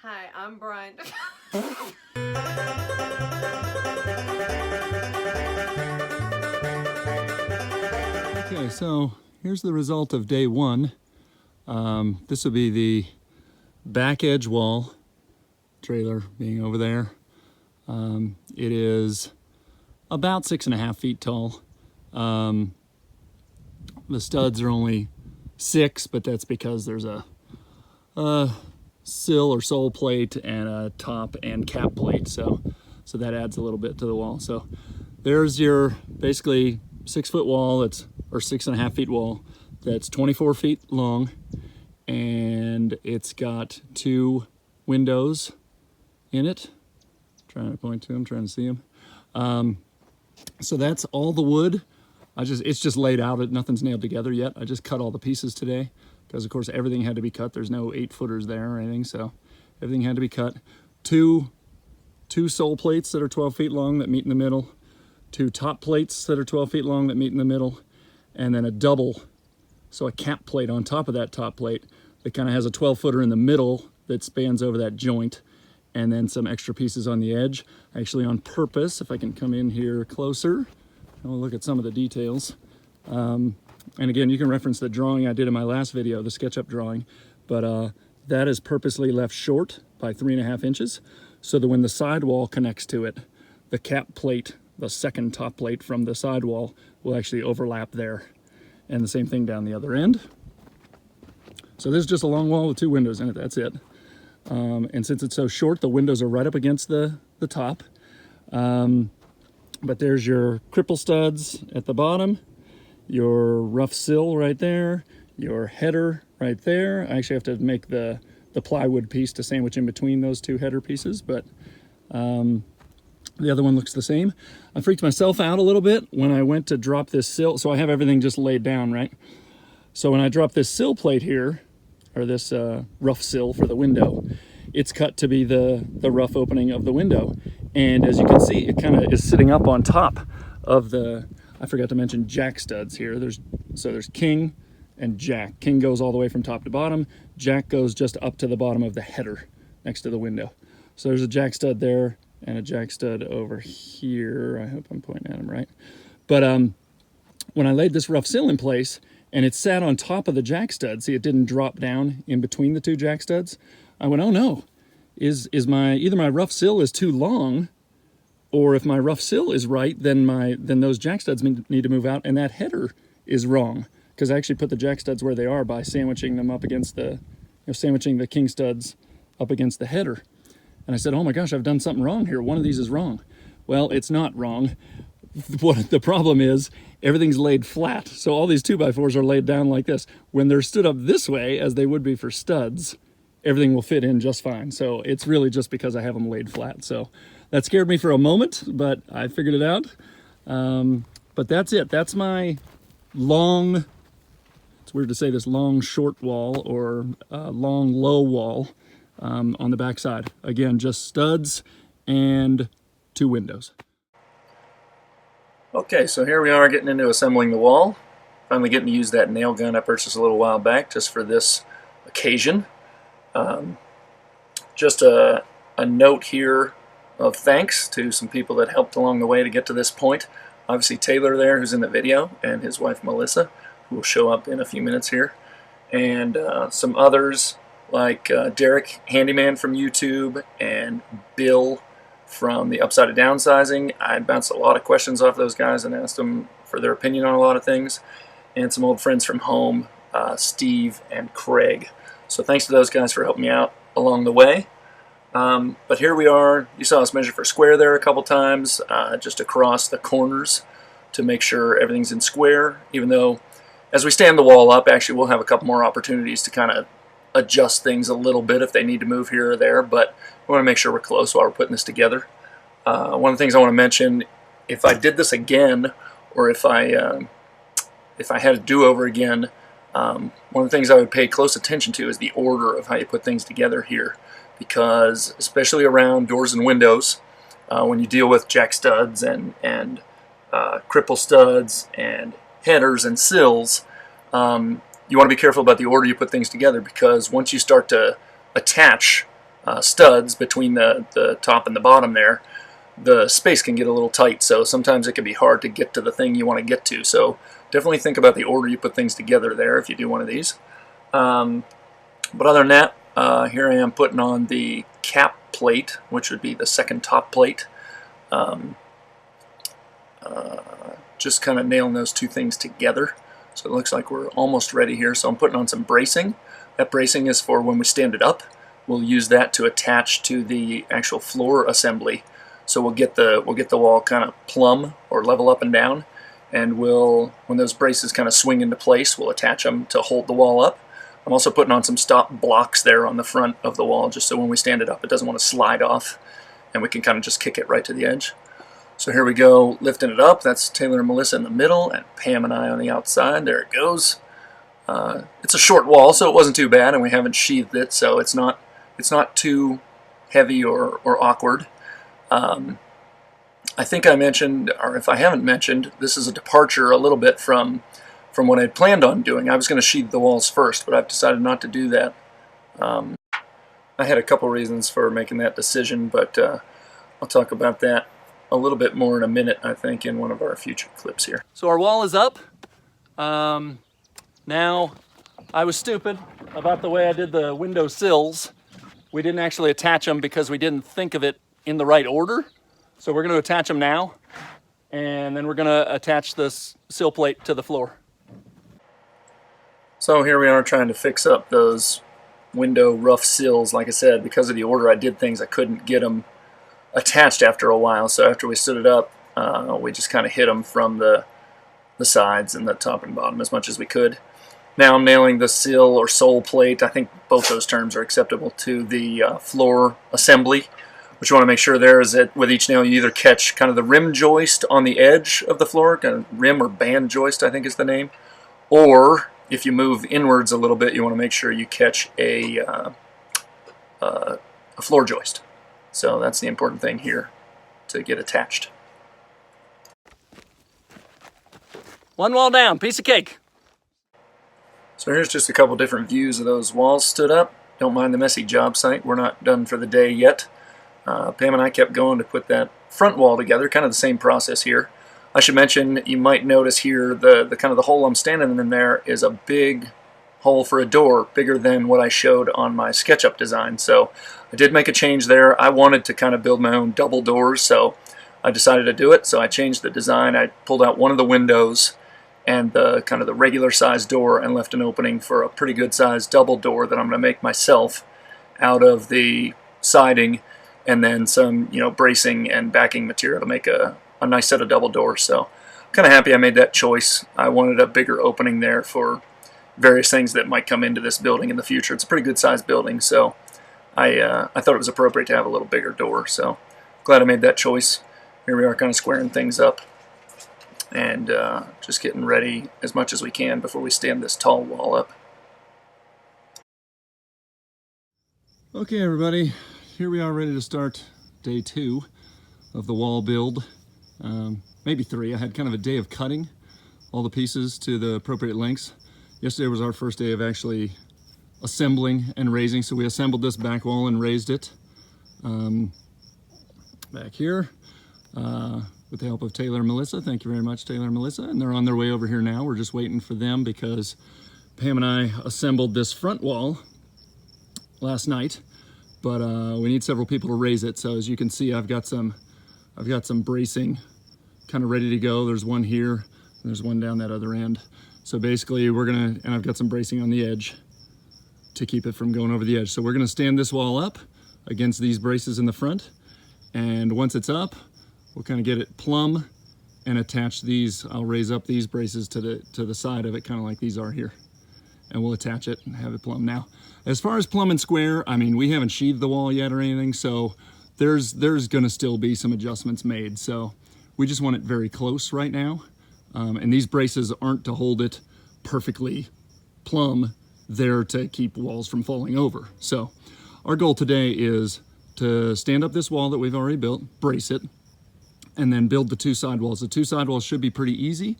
Hi, I'm Brian. Okay, so here's the result of day one. This will be the back edge wall, trailer being over there. It is about 6.5 feet tall. The studs are only 6, but that's because there's a sill or sole plate and a top and cap plate, so that adds a little bit to the wall. So there's your basically 6-foot wall, that's or 6.5 feet wall, that's 24 feet long, and it's got 2 windows in it. Trying to point to them, trying to see them. So that's all the wood. It's just laid out, nothing's nailed together yet. I just cut all the pieces today because of course everything had to be cut. There's no 8-footers there or anything, so everything had to be cut. Two sole plates that are 12 feet long that meet in the middle, 2 top plates that are 12 feet long that meet in the middle, and then a double, so a cap plate on top of that top plate that kind of has a 12-footer in the middle that spans over that joint, and then some extra pieces on the edge. Actually on purpose, if I can come in here closer, we'll look at some of the details. And again, you can reference the drawing I did in my last video, the SketchUp drawing, but that is purposely left short by 3.5 inches, so that when the sidewall connects to it, the cap plate, the second top plate from the sidewall, will actually overlap there. And the same thing down the other end. So this is just a long wall with 2 windows in it, that's it. And since it's so short, the windows are right up against the top. But there's your cripple studs at the bottom, your rough sill right there, your header right there. I actually have to make the plywood piece to sandwich in between those 2 header pieces, but the other one looks the same. I freaked myself out a little bit when I went to drop this sill. So I have everything just laid down, right? So when I drop this sill plate here, or this rough sill for the window, it's cut to be the rough opening of the window. And as you can see, it kind of is sitting up on top of the, I forgot to mention jack studs here. There's king and jack. King goes all the way from top to bottom. Jack goes just up to the bottom of the header next to the window. So there's a jack stud there and a jack stud over here. I hope I'm pointing at them right. But when I laid this rough sill in place and it sat on top of the jack stud, see, it didn't drop down in between the 2 jack studs. I went, oh no, either my rough sill is too long, or if my rough sill is right, then those jack studs need to move out, and that header is wrong, because I actually put the jack studs where they are by sandwiching them up against sandwiching the king studs up against the header. And I said, oh my gosh, I've done something wrong here. One of these is wrong. Well, it's not wrong. What the problem is, everything's laid flat. So all these 2x4s are laid down like this. When they're stood up this way, as they would be for studs, everything will fit in just fine. So it's really just because I have them laid flat. So that scared me for a moment, but I figured it out. But that's it. That's my long, it's weird to say this, long short wall or long low wall on the back side. Again, just studs and 2 windows. Okay, so here we are getting into assembling the wall. Finally getting to use that nail gun I purchased a little while back just for this occasion. Just a note here of thanks to some people that helped along the way to get to this point. Obviously Taylor there, who's in the video, and his wife Melissa, who will show up in a few minutes here. And some others like Derek Handyman from YouTube and Bill from the Upside of Downsizing. I bounced a lot of questions off those guys and asked them for their opinion on a lot of things. And some old friends from home, Steve and Craig. So thanks to those guys for helping me out along the way. But here we are. You saw us measure for square there a couple times, just across the corners to make sure everything's in square, even though as we stand the wall up, actually we'll have a couple more opportunities to kind of adjust things a little bit if they need to move here or there, but we want to make sure we're close while we're putting this together. One of the things I want to mention, if I did this again, or if I had a do-over again, one of the things I would pay close attention to is the order of how you put things together here, because especially around doors and windows, when you deal with jack studs and cripple studs and headers and sills, you want to be careful about the order you put things together, because once you start to attach studs between the top and the bottom there, the space can get a little tight, so sometimes it can be hard to get to the thing you want to get to. So definitely think about the order you put things together there if you do one of these. But other than that, here I am putting on the cap plate, which would be the second top plate. Just kind of nailing those two things together. So it looks like we're almost ready here. So I'm putting on some bracing. That bracing is for when we stand it up. We'll use that to attach to the actual floor assembly. So we'll get the wall kind of plumb or level up and down, and when those braces kind of swing into place, we'll attach them to hold the wall up. I'm also putting on some stop blocks there on the front of the wall, just so when we stand it up, it doesn't want to slide off, and we can kind of just kick it right to the edge. So here we go, lifting it up. That's Taylor and Melissa in the middle, and Pam and I on the outside. There it goes. It's a short wall, so it wasn't too bad, and we haven't sheathed it, so it's not too heavy or awkward. I think I mentioned, or if I haven't mentioned, this is a departure a little bit from what I'd planned on doing. I was going to sheathe the walls first, but I've decided not to do that. I had a couple reasons for making that decision, but I'll talk about that a little bit more in a minute, I think, in one of our future clips here. So our wall is up. Now, I was stupid about the way I did the window sills. We didn't actually attach them because we didn't think of it in the right order. So we're going to attach them now, and then we're going to attach this sill plate to the floor. So here we are trying to fix up those window rough sills. Like I said, because of the order I did things, I couldn't get them attached after a while. So after we stood it up, we just kind of hit them from the sides and the top and bottom as much as we could. Now I'm nailing the sill or sole plate. I think both those terms are acceptable to the floor assembly. What you want to make sure there is that with each nail you either catch kind of the rim joist on the edge of the floor, kind of rim or band joist I think is the name, or if you move inwards a little bit you want to make sure you catch a floor joist. So that's the important thing here to get attached. One wall down, piece of cake. So here's just a couple different views of those walls stood up. Don't mind the messy job site. We're not done for the day yet. Pam and I kept going to put that front wall together, kind of the same process here. I should mention, you might notice here the kind of the hole I'm standing in there is a big hole for a door, bigger than what I showed on my SketchUp design. So I did make a change there. I wanted to kind of build my own double doors, so I decided to do it. So I changed the design. I pulled out one of the windows and the kind of the regular size door and left an opening for a pretty good sized double door that I'm going to make myself out of the siding, and then some, bracing and backing material to make a nice set of double doors. So I'm kind of happy I made that choice. I wanted a bigger opening there for various things that might come into this building in the future. It's a pretty good sized building, so I thought it was appropriate to have a little bigger door. So glad I made that choice. Here we are kind of squaring things up and just getting ready as much as we can before we stand this tall wall up. Okay everybody, here we are ready to start day 2 of the wall build. Maybe 3. I had kind of a day of cutting all the pieces to the appropriate lengths. Yesterday was our first day of actually assembling and raising, so we assembled this back wall and raised it back here with the help of Taylor and Melissa. Thank you very much, Taylor and Melissa. And they're on their way over here now. We're just waiting for them because Pam and I assembled this front wall last night, but we need several people to raise it. So as you can see, I've got some bracing kind of ready to go. There's one here, and there's one down that other end. So basically and I've got some bracing on the edge to keep it from going over the edge. So we're gonna stand this wall up against these braces in the front, and once it's up, we'll kind of get it plumb and attach these. I'll raise up these braces to the side of it, kind of like these are here, and we'll attach it and have it plumb. Now, as far as plumb and square, I mean, we haven't sheathed the wall yet or anything, so there's gonna still be some adjustments made. So we just want it very close right now. And these braces aren't to hold it perfectly plumb, they're to keep walls from falling over. So our goal today is to stand up this wall that we've already built, brace it, and then build the 2 sidewalls. The 2 sidewalls should be pretty easy.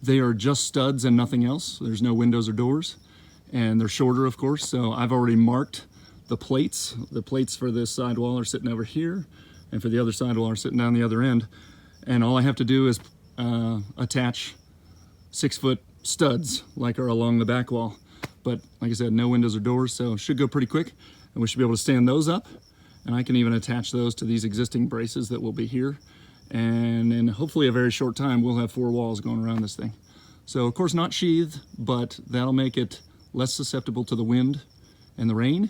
They are just studs and nothing else. There's no windows or doors, and they're shorter, of course. So I've already marked the plates. The plates for this sidewall are sitting over here, and for the other sidewall are sitting down the other end. And all I have to do is attach 6-foot studs like are along the back wall. But like I said, no windows or doors, so it should go pretty quick. And we should be able to stand those up. And I can even attach those to these existing braces that will be here. And in hopefully a very short time, we'll have 4 walls going around this thing. So of course not sheathed, but that'll make it less susceptible to the wind and the rain.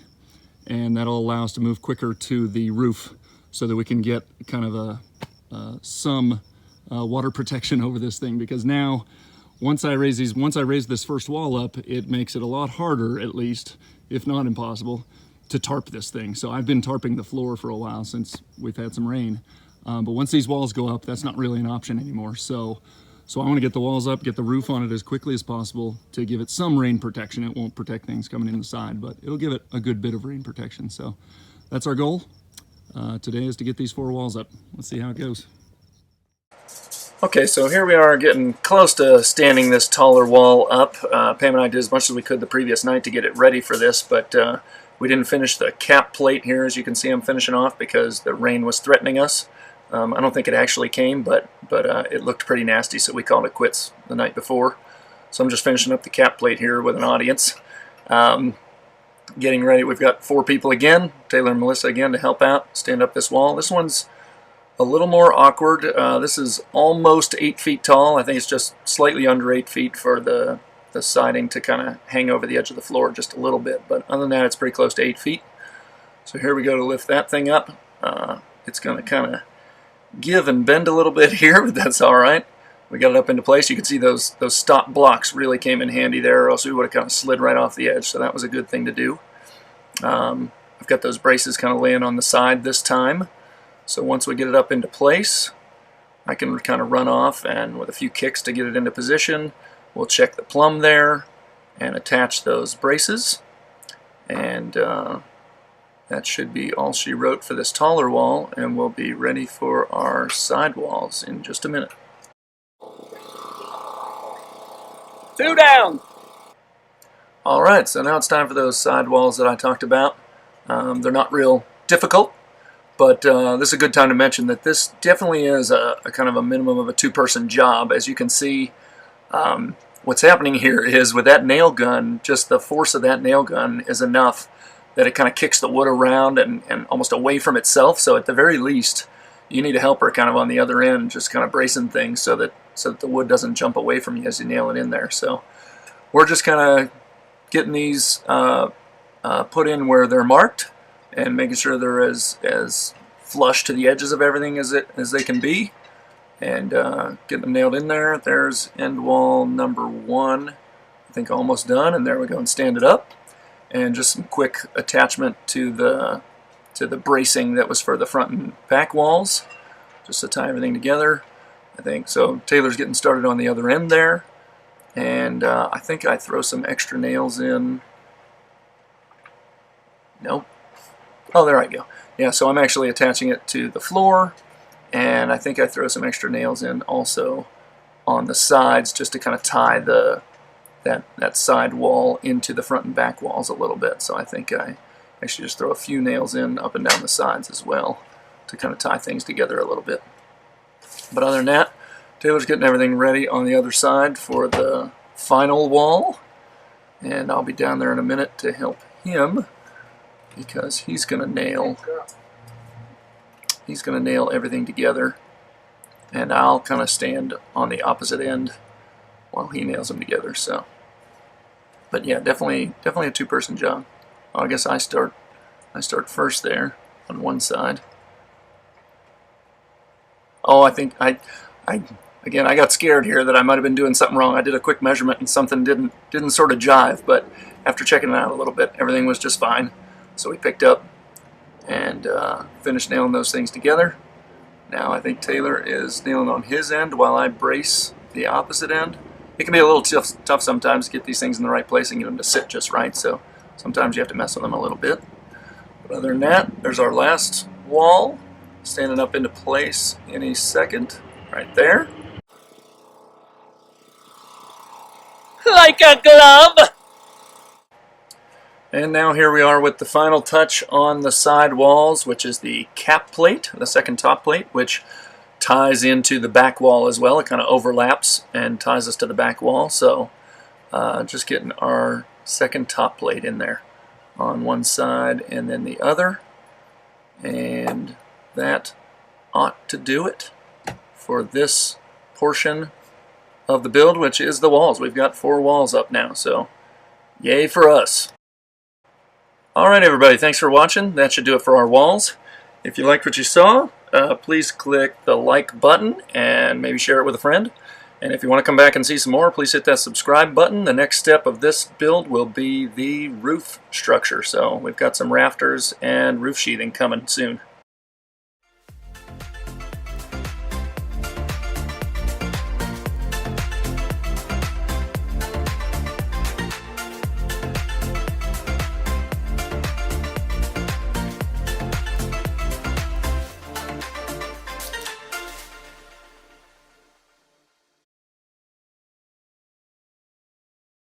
And that'll allow us to move quicker to the roof so that we can get kind of some water protection over this thing. Because now, once I raise this first wall up, it makes it a lot harder, at least, if not impossible, to tarp this thing. So I've been tarping the floor for a while since we've had some rain. But once these walls go up, that's not really an option anymore. So I want to get the walls up, get the roof on it as quickly as possible to give it some rain protection. It won't protect things coming in the side, but it'll give it a good bit of rain protection. So that's our goal today, is to get these 4 walls up. Let's see how it goes. Okay, so here we are getting close to standing this taller wall up. Pam and I did as much as we could the previous night to get it ready for this, but we didn't finish the cap plate here. As you can see, I'm finishing off because the rain was threatening us. I don't think it actually came, but it looked pretty nasty, so we called it quits the night before. So I'm just finishing up the cap plate here with an audience. Getting ready. We've got 4 people again, Taylor and Melissa again, to help out, stand up this wall. This one's a little more awkward. This is almost 8 feet tall. I think it's just slightly under 8 feet for the siding to kind of hang over the edge of the floor just a little bit. But other than that, it's pretty close to 8 feet. So here we go to lift that thing up. It's going to kind of give and bend a little bit here, but that's all right. We got it up into place. You can see those stop blocks really came in handy there, or else we would have kind of slid right off the edge. So that was a good thing to do. I've got those braces kind of laying on the side this time. So once we get it up into place, I can kind of run off, and with a few kicks to get it into position, we'll check the plumb there and attach those braces. And that should be all she wrote for this taller wall, and we'll be ready for our side walls in just a minute. 2 down! Alright, so now it's time for those side walls that I talked about. They're not real difficult. But this is a good time to mention that this definitely is a kind of a minimum of a 2-person job. As you can see, what's happening here is with that nail gun, just the force of that nail gun is enough that it kind of kicks the wood around and almost away from itself. So at the very least, you need a helper kind of on the other end, just kind of bracing things so that the wood doesn't jump away from you as you nail it in there. So we're just kind of getting these put in where they're marked, and making sure they're as flush to the edges of everything as they can be, and getting them nailed in there. There's end wall number 1, I think almost done, and there we go, and stand it up. And just some quick attachment to the bracing that was for the front and back walls, just to tie everything together, I think. So Taylor's getting started on the other end there, and I think I throw some extra nails in. Nope. Oh, there I go. Yeah, so I'm actually attaching it to the floor, and I think I throw some extra nails in also on the sides just to kind of tie that side wall into the front and back walls a little bit. So I think I actually just throw a few nails in up and down the sides as well to kind of tie things together a little bit. But other than that, Taylor's getting everything ready on the other side for the final wall, and I'll be down there in a minute to help him, because he's going to nail everything together, and I'll kind of stand on the opposite end while he nails them together. So, but yeah, definitely a 2-person job. I guess I start first there on one side. Oh, I think I got scared here that I might have been doing something wrong. I did a quick measurement and something didn't sort of jive, but after checking it out a little bit, everything was just fine. So we picked up and finished nailing those things together. Now I think Taylor is nailing on his end while I brace the opposite end. It can be a little tough sometimes to get these things in the right place and get them to sit just right, so sometimes you have to mess with them a little bit. But other than that, there's our last wall, standing up into place any second, right there. Like a glove! And now here we are with the final touch on the side walls, which is the cap plate, the second top plate, which ties into the back wall as well. It kind of overlaps and ties us to the back wall. So just getting our second top plate in there on one side and then the other. And that ought to do it for this portion of the build, which is the walls. We've got 4 walls up now, so yay for us. Alright everybody, thanks for watching. That should do it for our walls. If you liked what you saw, please click the like button and maybe share it with a friend. And if you want to come back and see some more, please hit that subscribe button. The next step of this build will be the roof structure. So we've got some rafters and roof sheathing coming soon.